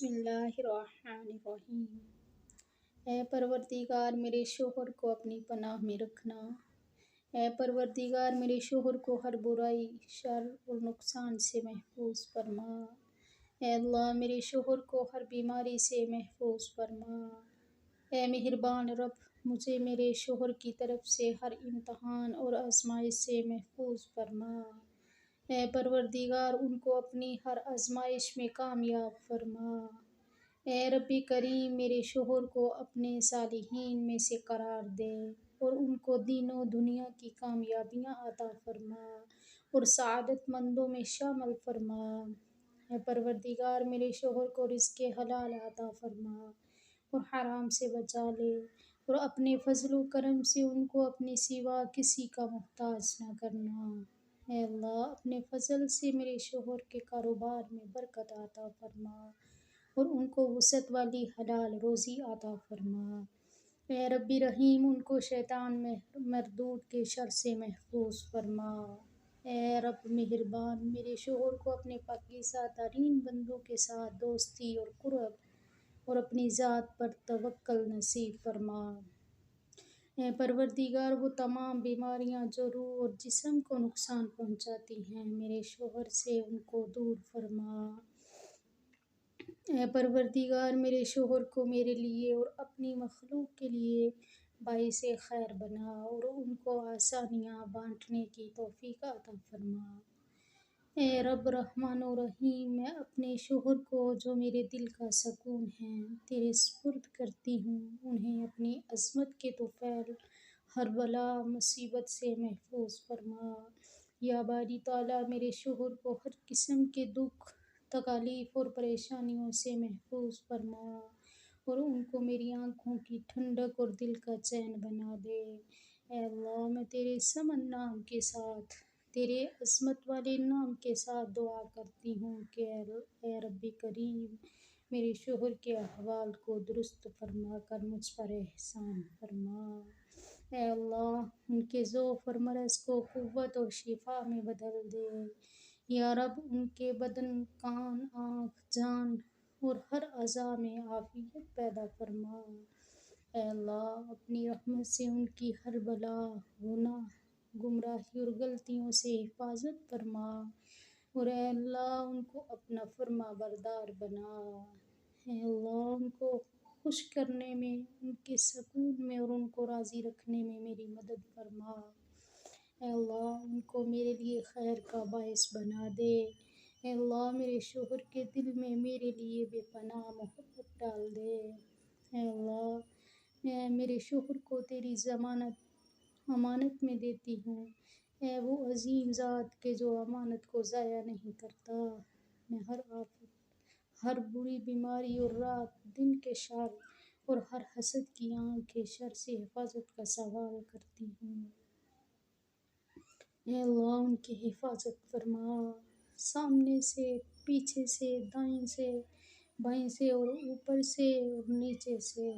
بسم اللہ الرحمن الرحیم۔ اے پروردگار میرے شوہر کو اپنی پناہ میں رکھنا۔ اے پروردگار میرے شوہر کو ہر برائی، شر اور نقصان سے محفوظ فرما۔ اے اللہ میرے شوہر کو ہر بیماری سے محفوظ فرما۔ اے مہربان رب مجھے میرے شوہر کی طرف سے ہر امتحان اور آزمائش سے محفوظ فرما۔ اے پروردگار ان کو اپنی ہر آزمائش میں کامیاب فرما۔ اے رب کریم میرے شوہر کو اپنے صالحین میں سے قرار دے اور ان کو دین و دنیا کی کامیابیاں عطا فرما اور سعادت مندوں میں شامل فرما۔ اے پروردگار میرے شوہر کو رزق حلال عطا فرما اور حرام سے بچا لے اور اپنے فضل و کرم سے ان کو اپنے سوا کسی کا محتاج نہ کرنا۔ اے اللہ اپنے فضل سے میرے شوہر کے کاروبار میں برکت عطا فرما اور ان کو وسعت والی حلال روزی عطا فرما۔ اے رب رحیم ان کو شیطان مردود کے شر سے محفوظ فرما۔ اے رب مہربان میرے شوہر کو اپنے پاکیزہ ترین بندوں کے ساتھ دوستی اور قرب اور اپنی ذات پر توکل نصیب فرما۔ اے پروردگار وہ تمام بیماریاں جو روح اور جسم کو نقصان پہنچاتی ہیں میرے شوہر سے ان کو دور فرما۔ اے پروردگار میرے شوہر کو میرے لیے اور اپنی مخلوق کے لیے باعث خیر بنا اور ان کو آسانیاں بانٹنے کی توفیق عطا فرما۔ اے رب رحمان و رحیم میں اپنے شوہر کو جو میرے دل کا سکون ہے تیرے سپرد کرتی ہوں، انہیں اپنی عظمت کے طفیل ہر بلا مصیبت سے محفوظ فرما۔ یا باری تعالیٰ میرے شوہر کو ہر قسم کے دکھ، تکالیف اور پریشانیوں سے محفوظ فرما اور ان کو میری آنکھوں کی ٹھنڈک اور دل کا چین بنا دے۔ اے اللہ میں تیرے سمن نام کے ساتھ، تیرے عظمت والے نام کے ساتھ دعا کرتی ہوں کہ اے رب کریم میرے شوہر کے احوال کو درست فرما کر مجھ پر احسان فرما۔ اے اللہ ان کے ضعف اور مرض کو قوت اور شفا میں بدل دے۔ یا رب ان کے بدن، کان، آنکھ، جان اور ہر اعضاء میں عافیت پیدا فرما۔ اے اللہ اپنی رحمت سے ان کی ہر بلا، گناہ، گمراہی اور غلطیوں سے حفاظت فرما اور اے اللہ ان کو اپنا فرما بردار بنا۔ اے اللہ ان کو خوش کرنے میں، ان کے سکون میں اور ان کو راضی رکھنے میں میری مدد فرما۔ اے اللہ ان کو میرے لیے خیر کا باعث بنا دے۔ اے اللہ میرے شوہر کے دل میں میرے لیے بے پناہ محبت ڈال دے۔ اے اللہ میں میرے شوہر کو تیری امانت میں دیتی ہوں۔ اے وہ عظیم ذات کہ جو امانت کو ضائع نہیں کرتا، میں ہر آفت، ہر بری بیماری اور رات دن کے شر اور ہر حسد کی آنکھ کے شر سے حفاظت کا سوال کرتی ہوں۔ اے اللہ ان کی حفاظت فرما، سامنے سے، پیچھے سے، دائیں سے، بائیں سے اور اوپر سے اور نیچے سے۔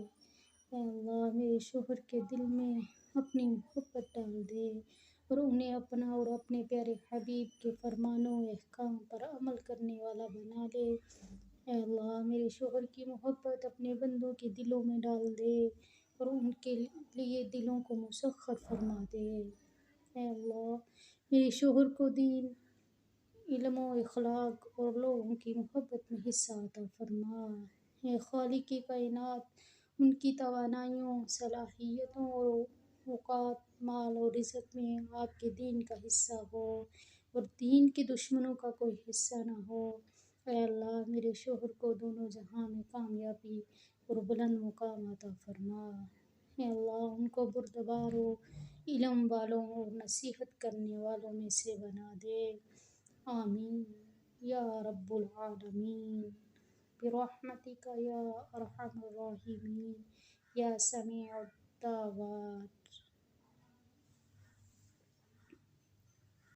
اے اللہ میرے شوہر کے دل میں اپنی محبت ڈال دے اور انہیں اپنا اور اپنے پیارے حبیب کے فرمانوں و احکام پر عمل کرنے والا بنا لے۔ اے اللہ میرے شوہر کی محبت اپنے بندوں کے دلوں میں ڈال دے اور ان کے لیے دلوں کو مسخر فرما دے۔ اے اللہ میرے شوہر کو دین، علم و اخلاق اور لوگوں کی محبت میں حصہ عطا فرما۔ اے خالق کائنات ان کی توانائیوں، صلاحیتوں اور اوقات، مال اور رزق میں آپ کے دین کا حصہ ہو اور دین کے دشمنوں کا کوئی حصہ نہ ہو۔ اے اللہ میرے شوہر کو دونوں جہاں میں کامیابی اور بلند مقام عطا فرما۔ اے اللہ ان کو بردبار و علم والوں اور نصیحت کرنے والوں میں سے بنا دے۔ آمین یا رب العالمین برحمتک یا ارحم الراحمین یا سمیع الدعوات۔